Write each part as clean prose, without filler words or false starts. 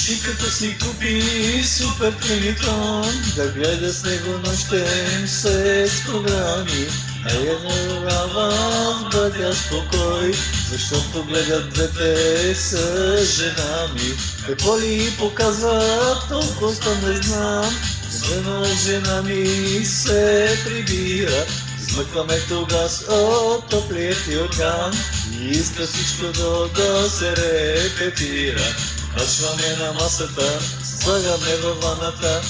И като си купи супер Тринитрон, да гледа с него нощем с програми. А едновременно в бъдя спокой, защото гледат двете с жена ми. Какво ли показва, толкова не знам. Жена ми се прибира, смъкваме тогас от топлият йорган и иска всичко да се репетира. Качваме на масата, слагаме във ваната,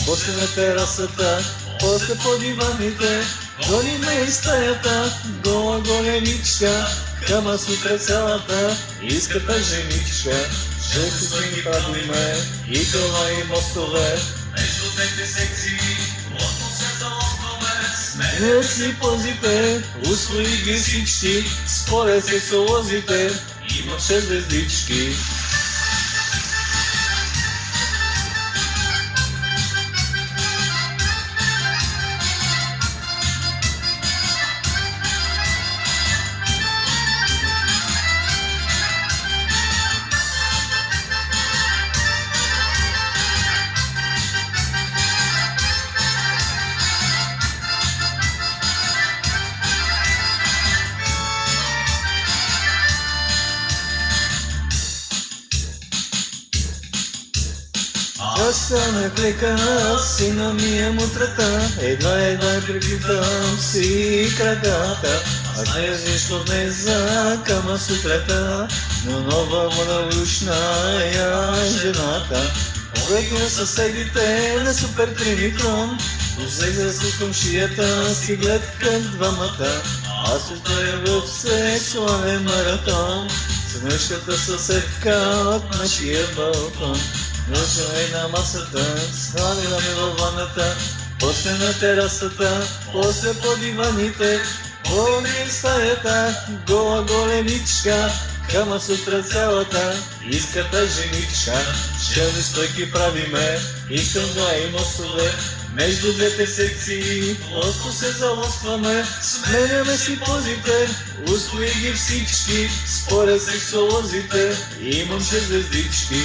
после на терасата, после по диваните, гоним из стаята, гола големичка, Кама Сутра цялата, иската женичка. Жълти сме правиме и гъла и мостове, между двете секции, плотно се залозваме. Сменят си позите, усвои ги всички, според сексолозите, има 6 звездички. Аз стана клека, сина ми е мутрата, едва приплитам си краката. Аз не нищо днес за Кама Сутрата, но нова младоушна е жената. Обръкна съседите на супер Тринитрон, усега с комшията си гледкат двамата. Аз стоя в сексуален маратон, с мъжката съседка от нашия балкон. Ножове на масата, сваляме във ваната, после на терасата, после по диваните, гони в стаята, гола големичка, Кама Сутра цялата, иската женичка. Челни стойки правиме, искам да и мостове, между двете секции, просто се залостваме, сменяме си позите, усвои ги всички, според сексолозите, имам 6 звездички.